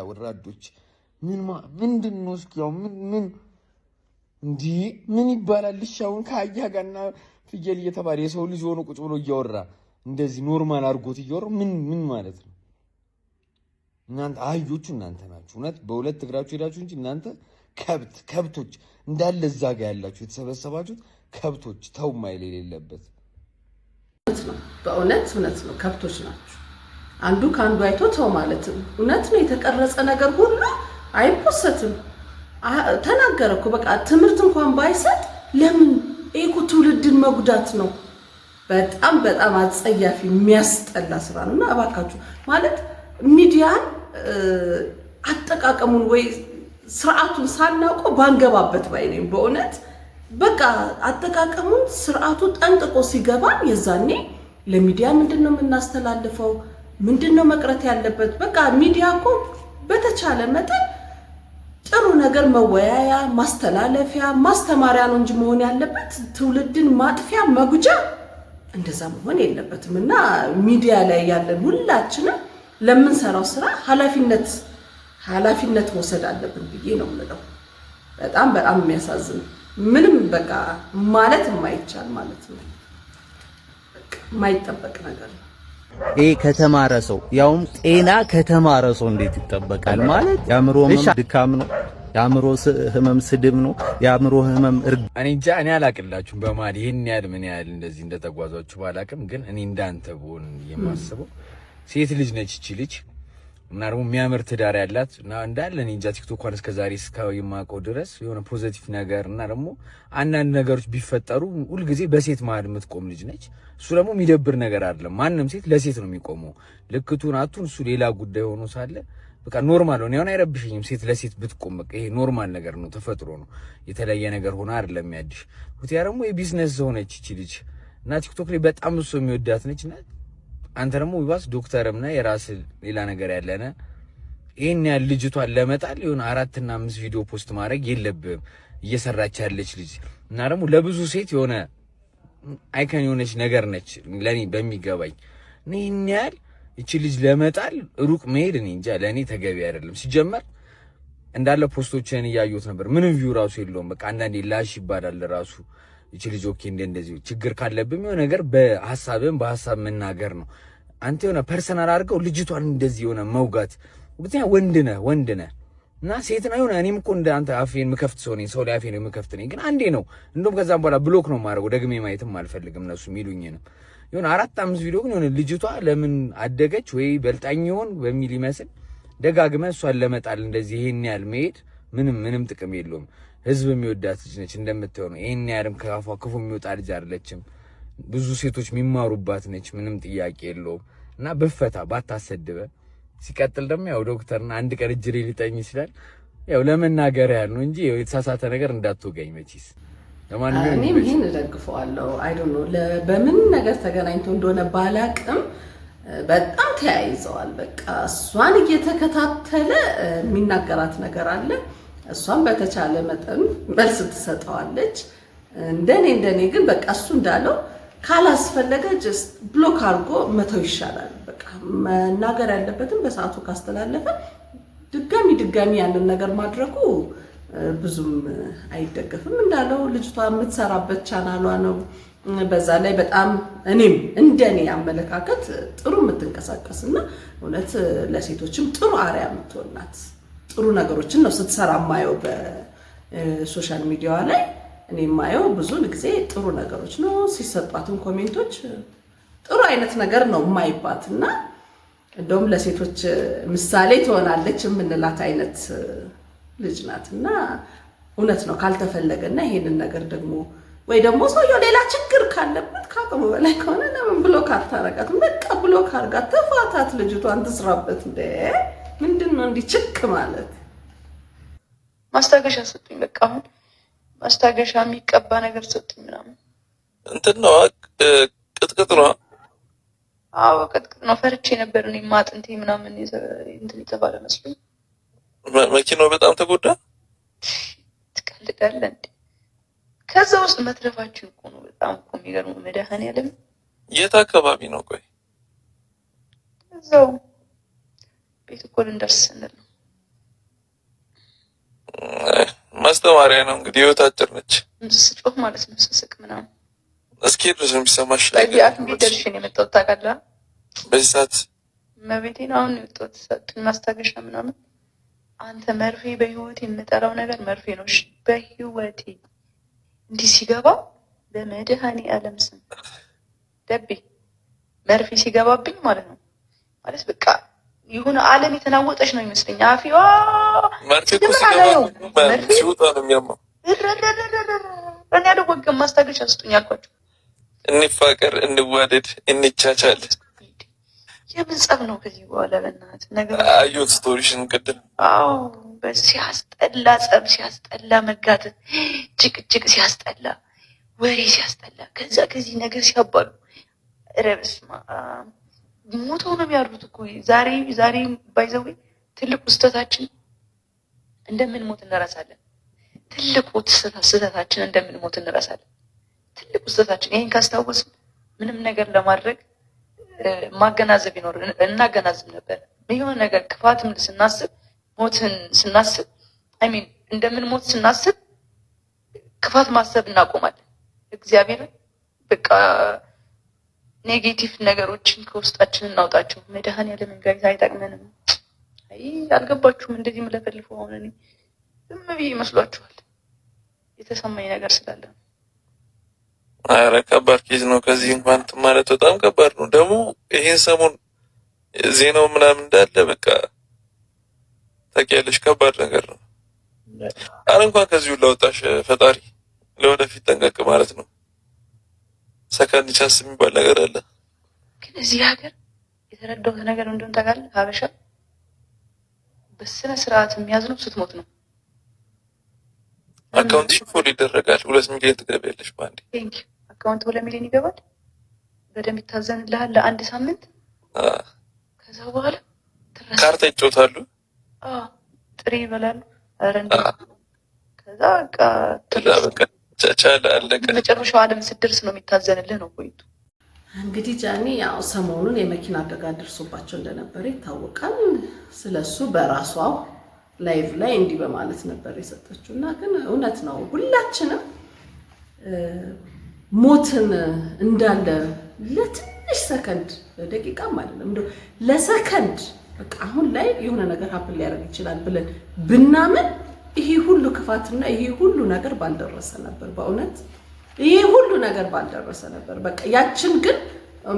ወራዶች ምንድን ነው? እስኪ ያው ምን እንዲህ ምን ይባላል? እሺ አሁን ከአህያ ጋርና ፍየል እየተባለ የሰው ልጅ ሆኖ ቁጭ ብሎ እያወራ እንደዚህ ኖርማል አድርጎት እያወራ ምን ማለት ነው? እናንተ አህዮቹ እናንተ ናችሁ። እውነት በሁለት እግራችሁ ሄዳችሁ እንጂ እናንተ ከብቶች እንዳለ እዛ ጋር ያላችሁ የተሰበሰባችሁት ከብቶች ተው ማይል የሌለበት በእውነት እውነት ነው። ከብቶች ናችሁ። አንዱ ከአንዱ አይቶ ተው ማለት እውነት ነው። የተቀረጸ ነገር ሁሉ አይፖሰትም። ተናገረ እኮ በቃ ትምህርት እንኳን ባይሰጥ ለምን እኮ ትውልድን መጉዳት ነው። በጣም አጸያፊ የሚያስጠላ ስራ ነውና እባካችሁ ማለት ሚዲያን አጠቃቀሙን ወይ ስርዓቱን ሳናውቀው ባንገባበት ባይ ነኝ። በእውነት በቃ አጠቃቀሙን ስርዓቱ ጠንቅቆ ሲገባ የዛኔ ለሚዲያ ምንድነው የምናስተላልፈው ምንድነው መቅረት ያለበት በቃ ሚዲያ እኮ በተቻለ መጠን ጥሩ ነገር መወያያ ማስተላለፊያ ማስተማሪያ ነው እንጂ መሆን ያለበት ትውልድን ማጥፊያ መጉጃ እንደዛ መሆን የለበትምና ሚዲያ ላይ ያለን ሁላችንም ለምንሰራው ስራ ኃላፊነት መውሰድ አለብን ብዬ ነው የምለው። በጣም የሚያሳዝን ምንም በቃ ማለት የማይቻል ማለት ነው። የማይጠበቅ ነገር ነው። ይሄ ከተማረ ሰው ያውም ጤና ከተማረ ሰው እንዴት ይጠበቃል ማለት? የአእምሮ ህመም ድካም ነው። የአእምሮ ህመም ስድብ ነው። የአእምሮ ህመም እኔ እንጃ እኔ አላቅላችሁም በማል ይሄን ያህል ምን ያህል እንደዚህ እንደተጓዛችሁ ባላቅም፣ ግን እኔ እንዳንተ ብሆን የማስበው ሴት ልጅ ነች እቺ ልጅ እና ደግሞ የሚያምር ትዳር ያላት እና እንዳለ እኔ እንጃ ቲክቶክ እስከዛሬ የማውቀው ድረስ የሆነ ፖዚቲቭ ነገር እና ደግሞ አንዳንድ ነገሮች ቢፈጠሩ ሁልጊዜ በሴት መሀል የምትቆም ልጅ ነች። እሱ ደግሞ የሚደብር ነገር አይደለም። ማንም ሴት ለሴት ነው የሚቆመው። ልክቱን አቱን እሱ ሌላ ጉዳይ ሆኖ ሳለ በቃ ኖርማል ነው። እኔ አይረብሽኝም ሴት ለሴት ብትቆም። በቃ ይሄ ኖርማል ነገር ነው፣ ተፈጥሮ ነው። የተለየ ነገር ሆነ አይደለም የሚያድሽ። ሁቲያ ደግሞ የቢዝነስ ሰው ነች እቺ ልጅ እና ቲክቶክ ላይ በጣም እሱ የሚወዳት ነች እና አንተ ደግሞ ይባስ ዶክተርም ነህ የራስ ሌላ ነገር ያለነ ይሄን ያህል ልጅቷን ለመጣል የሆነ 4 እና 5 ቪዲዮ ፖስት ማድረግ የለብህም። እየሰራች ያለች ልጅ እና ደግሞ ለብዙ ሴት የሆነ አይከን የሆነች ነገር ነች ለኔ በሚገባኝ። ይሄን ያህል እቺ ልጅ ለመጣል ሩቅ መሄድ እኔ እንጃ ለኔ ተገቢ አይደለም። ሲጀመር እንዳለ ፖስቶችን እያዩት ነበር። ምንም ቪው ራሱ የለውም። በቃ አንዳንዴ ላሽ ይባላል ራሱ እቺ ልጅ ኦኬ እንደዚህ ችግር ካለብም የሆነ ነገር በሐሳብ መናገር ነው። አንተ የሆነ ፐርሰናል አድርገው ልጅቷን እንደዚህ የሆነ መውጋት ብቻ ወንድ ነህ እና ሴት ነው የሆነ እኔም እኮ እንደ አንተ አፌን ምከፍት ሰው ነኝ፣ ሰው ላይ አፌን ምከፍት ነኝ። ግን አንዴ ነው እንደውም ከዛም በኋላ ብሎክ ነው ማድረግ። ደግሜ ማየትም አልፈልግም እነሱ የሚሉኝ ነው። የሆነ 4-5 ቪዲዮ ግን የሆነ ልጅቷ ለምን አደገች ወይ በልጣኝ ይሆን በሚል ይመስል ደጋግመ እሷን ለመጣል እንደዚህ ይሄን ያህል መሄድ ምንም ጥቅም የለውም። ህዝብ የሚወዳት ልጅ ነች እንደምታየው ነው። ይሄን ያህልም ከአፏ ክፉ የሚወጣ ልጅ አይደለችም። ብዙ ሴቶች የሚማሩባት ነች። ምንም ጥያቄ የለውም እና በፈታ ባታሰድበ። ሲቀጥል ደግሞ ያው ዶክተርና አንድ ቀን እጅ ላይ ሊጠኝ ይችላል። ያው ለመናገር ያህል ነው እንጂ የተሳሳተ ነገር እንዳትወጋኝ መቼስ። ለማንኛውም እኔም ይሄን እደግፈዋለሁ። አይ ዶንት ኖ በምን ነገር ተገናኝቶ እንደሆነ ባላቅም በጣም ተያይዘዋል። በቃ እሷን እየተከታተለ የሚናገራት ነገር አለ። እሷን በተቻለ መጠን መልስ ትሰጠዋለች። እንደኔ ግን በቃ እሱ እንዳለው ካላስፈለገ ጀስት ብሎክ አድርጎ መተው ይሻላል። በቃ መናገር ያለበትን በሰዓቱ ካስተላለፈ ድጋሚ ያንን ነገር ማድረጉ ብዙም አይደገፍም። እንዳለው ልጅቷ የምትሰራበት ቻናሏ ነው። በዛ ላይ በጣም እኔም እንደኔ አመለካከት ጥሩ የምትንቀሳቀስና እውነት ለሴቶችም ጥሩ አርአያ የምትሆናት ጥሩ ነገሮችን ነው ስትሰራ ማየው በሶሻል ሚዲያዋ ላይ እኔ ማየው ብዙ ጊዜ ጥሩ ነገሮች ነው። ሲሰጧትም ኮሜንቶች ጥሩ አይነት ነገር ነው ማይባትና እንደውም ለሴቶች ምሳሌ ትሆናለች የምንላት አይነት ልጅ ናትና እውነት ነው ካልተፈለገና ይሄንን ነገር ደግሞ ወይ ደግሞ ሰውየው ሌላ ችግር ካለበት ካቀሙ በላይ ከሆነ ለምን ብሎክ አታረጋት? በቃ ብሎክ አርጋት፣ ተፋታት፣ ልጅቷን ትስራበት። እንደ ምንድነው እንዲህ ችክ ማለት? ማስታገሻ ሰጡኝ። በቃ አሁን ማስታገሻ የሚቀባ ነገር ሰጡኝ ምናምን። እንትን ነው ቅጥቅጥ ነው። አዎ ቅጥቅጥ ነው። ፈርቼ ነበር እኔ ማጥንቴ ምናምን እንትን የተባለ መስሎኝ። መኪናው በጣም ተጎዳ። ትቀልዳለህ እንዴ? ከዛ ውስጥ መትረፋችን እኮ ነው በጣም እኮ የሚገርመው። መድኃኒዓለም የት አካባቢ ነው? ቆይ እዛው ቤት እኮ ልንደርስ ስንል ነው። ማስተማሪያ ነው እንግዲህ። ህይወት አጭር ነች። ስጮህ ማለት ነው ስስቅ ምናምን። እስኪ ድረስ የሚሰማሽ በየአፍ እንዴት ደርሼ ነው የመጣሁት ታውቃለህ? በዚህ ሰዓት መቤቴ ነው አሁን የወጣሁት። ሰጡኝ ማስታገሻ ምናምን። አንተ መርፌ በህይወቴ የምጠራው ነገር መርፌ ነው። እሺ በህይወቴ እንዲህ ሲገባ በመድኃኒዓለም ስም ደቤ መርፌ ሲገባብኝ ማለት ነው ማለት በቃ ይሁን ዓለም የተናወጠች ነው ይመስለኝ። አፊዋ መርፌ እኮ ሲገባ ሲወጣ ነው የሚያማው። እኔ አልወገም። ማስታገሻ ስጡኝ አልኳቸው። እንፋቀር፣ እንዋደድ፣ እንቻቻል። የምን ጸብ ነው ከዚህ በኋላ? በእናትህ ነገር አየሁት ስቶሪሽን ቅድም። አዎ ሲያስጠላ ጸብ ሲያስጠላ መጋተት ጭቅጭቅ ሲያስጠላ ወሬ ሲያስጠላ ከዛ ከዚህ ነገር ሲያባሉ ረብስማ ሞተው ነው የሚያሉት እኮ ዛሬ ባይዘው ትልቁ ስህተታችን እንደምንሞት እንረሳለን። ትልቁ ስህተታችን እንደምንሞት እንረሳለን። ትልቁ ስህተታችን ይሄን ካስታወስን ምንም ነገር ለማድረግ ማገናዘብ ይኖር እናገናዝብ ነበር። የሆነ ነገር ክፋትም ስናስብ ሞትን ስናስብ እንደምንሞት ስናስብ ክፋት ማሰብ እናቆማለን። እግዚአብሔር በቃ ኔጌቲቭ ነገሮችን ከውስጣችን እናውጣቸው። መድኃኒዓለም ጋይስ አይጠቅመንም። አይ አልገባችሁም? እንደዚህ መለፈልፈው አሁን እኔ ዝም ብዬ ይመስሏችኋል? የተሰማኝ ነገር ስላለ ነው። ኧረ ከባድ ኬዝ ነው። ከዚህ እንኳን ማለት በጣም ከባድ ነው። ደግሞ ይሄን ሰሞን ዜናው ምናምን እንዳለ በቃ ታውቂያለሽ፣ ከባድ ነገር ነው። አረ እንኳን ከዚሁ ላውጣሽ ፈጣሪ። ለወደፊት ጠንቀቅ ማለት ነው። ሰከንድ ቻንስ የሚባል ነገር አለ። ግን እዚህ ሀገር የተረዳሁት ነገር እንደሆነ ታውቃለህ? ሀበሻ በስነ ስርዓት የሚያዝነው ስትሞት ነው። አካውንትሽ ፉል ይደረጋል። 2 ሚሊዮን ትገቢያለሽ ባንዴ። ቴንክ ዩ። አካውንት 2 ሚሊዮን ይገባል። በደንብ ይታዘንልሃል ለአንድ ሳምንት። ከዛ በኋላ ካርታ ይጫወታሉ። ጥሪ ይበላሉ። ኧረ እንደው ከዛ በቃ ቻቻለ አለቀ። መጨረሻው ዓለም ስትደርስ ነው የሚታዘንልህ ነው ቆይቱ። እንግዲህ ጃኒ ያው ሰሞኑን የመኪና አደጋ ደርሶባቸው እንደነበረ ይታወቃል። ስለሱ በራሷ ላይቭ ላይ እንዲህ በማለት ነበር የሰጠችው እና ግን እውነት ነው። ሁላችንም ሞትን እንዳለ ለትንሽ ሰከንድ ደቂቃም አይደለም እንደው ለሰከንድ በቃ አሁን ላይ የሆነ ነገር ሀፕን ሊያደርግ ይችላል ብለን ብናምን ይሄ ሁሉ ክፋትና ይሄ ሁሉ ነገር ባልደረሰ ነበር። በእውነት ይሄ ሁሉ ነገር ባልደረሰ ነበር። በቃ ያችን ግን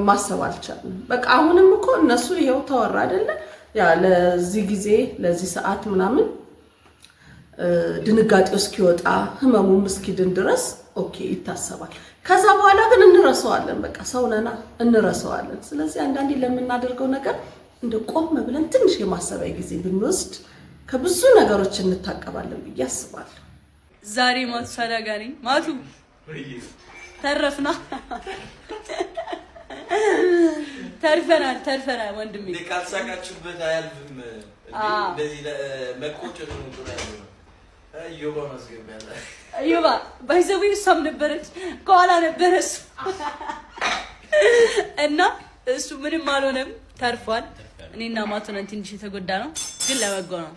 ማሰብ አልቻልንም። በቃ አሁንም እኮ እነሱ ይሄው ተወራ አይደለ ያ ለዚህ ጊዜ ለዚህ ሰዓት ምናምን ድንጋጤው እስኪወጣ ህመሙም እስኪድን ድረስ ኦኬ ይታሰባል። ከዛ በኋላ ግን እንረሳዋለን። በቃ ሰው ነና እንረሳዋለን። ስለዚህ አንዳንዴ ለምናደርገው ነገር እንደ ቆም ብለን ትንሽ የማሰቢያ ጊዜ ብንወስድ ከብዙ ነገሮች እንታቀባለን ብዬ አስባለሁ። ዛሬ ማቱ ሳዳጋ ነኝ። ማቱ ተረፍና ተርፈናል ወንድሜ። ካልሳቃችሁበት አያልፍም። እንደዚህ ለመቆጨት ነው ያለው። ዮባ ማስገቢያለ ዮባ ባይዘው እሷም ነበረች ከኋላ ነበረች እና እሱ ምንም አልሆነም፣ ተርፏል። እኔና ማቱ ነን ትንሽ የተጎዳ ነው፣ ግን ለበጎ ነው።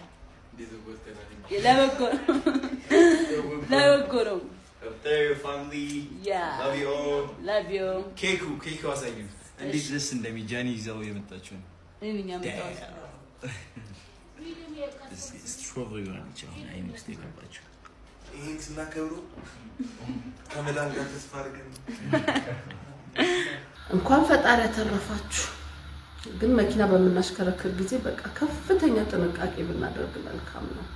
ለበጎ ነው። ኬኩ አሳዩ እንዴት ደስ እንደሚጃኒ ይዘው የመጣችው ነው። ስትሮበሪ ሆነች አሁን አይን ውስጥ የገባችው። ይህን ስናከብሩ ከመዳን ጋር ተስፋ አድርገን እንኳን ፈጣሪ ያተረፋችሁ። ግን መኪና በምናሽከረክር ጊዜ በቃ ከፍተኛ ጥንቃቄ ብናደርግ መልካም ነው።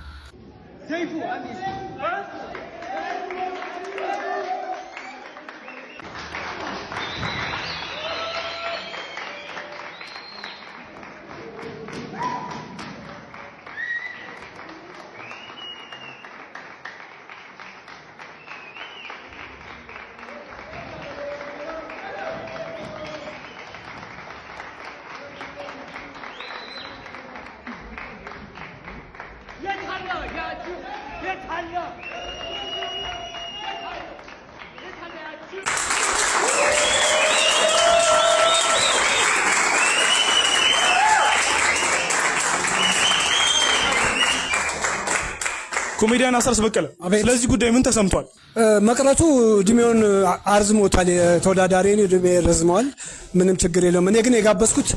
ኮሜዲያን አስረስ በቀለ ስለዚህ ጉዳይ ምን ተሰምቷል? መቅረቱ እድሜውን አርዝሞታል። የተወዳዳሪን እድሜ ረዝመዋል። ምንም ችግር የለውም። እኔ ግን የጋበዝኩት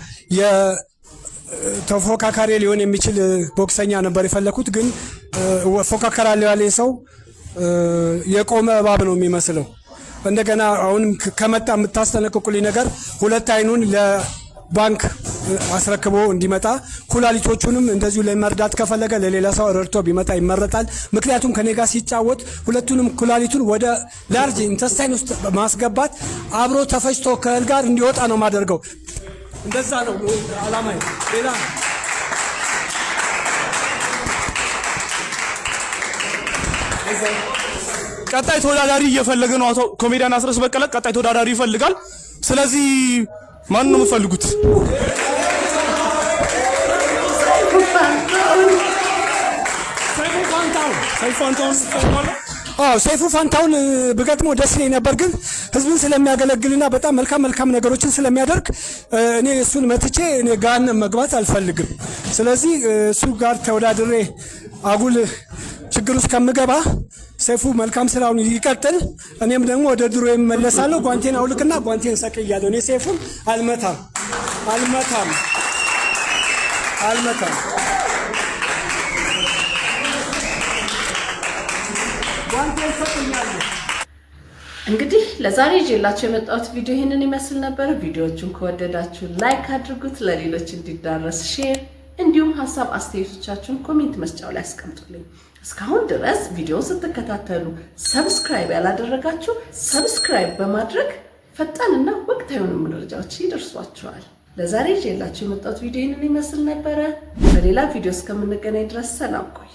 ተፎካካሪ ሊሆን የሚችል ቦክሰኛ ነበር የፈለኩት። ግን ፎካከራለሁ ያለ ሰው የቆመ እባብ ነው የሚመስለው። እንደገና አሁን ከመጣ የምታስጠነቅቁልኝ ነገር ሁለት አይኑን ለባንክ አስረክቦ እንዲመጣ ኩላሊቶቹንም እንደዚሁ ለመርዳት ከፈለገ ለሌላ ሰው ረድቶ ቢመጣ ይመረጣል። ምክንያቱም ከኔ ጋር ሲጫወት ሁለቱንም ኩላሊቱን ወደ ላርጅ ኢንተስታይን ውስጥ ማስገባት አብሮ ተፈጭቶ ከእህል ጋር እንዲወጣ ነው ማደርገው። እንደዛ ነው አላማዬ። ሌላ ቀጣይ ተወዳዳሪ እየፈለገ ነው። አቶ ኮሜዲያን አስረስ በቀለ ቀጣይ ተወዳዳሪ ይፈልጋል። ስለዚህ ማን ነው የምፈልጉት? ሰይፉ ፋንታውን ብገጥሞ ደስ ይለኝ ነበር፣ ግን ህዝብን ስለሚያገለግልና በጣም መልካም ነገሮችን ስለሚያደርግ እኔ እሱን መትቼ እኔ ገሃነም መግባት አልፈልግም። ስለዚህ እሱ ጋር ተወዳድሬ አጉል ችግር ውስጥ ከምገባ ሰይፉ መልካም ስራውን ይቀጥል፣ እኔም ደግሞ ወደ ድሮ እመለሳለሁ። ጓንቴን አውልቅና ጓንቴን ሰቅያለሁ። እኔ ሰይፉን አልመታም። እንግዲህ ለዛሬ ይዤላችሁ የመጣሁት ቪዲዮ ይህንን ይመስል ነበር። ቪዲዮዎቹን ከወደዳችሁ ላይክ አድርጉት፣ ለሌሎች እንዲዳረስ ሼር፣ እንዲሁም ሀሳብ አስተያየቶቻችሁን ኮሜንት መስጫው ላይ አስቀምጡልኝ። እስካሁን ድረስ ቪዲዮውን ስትከታተሉ ሰብስክራይብ ያላደረጋችሁ ሰብስክራይብ በማድረግ ፈጣንና ወቅታዊ የሆኑ መረጃዎች ይደርሷችኋል። ለዛሬ ይዤላችሁ የመጣሁት ቪዲዮ ይህንን ይመስል ነበረ። በሌላ ቪዲዮ እስከምንገናኝ ድረስ ሰላም ቆዩ።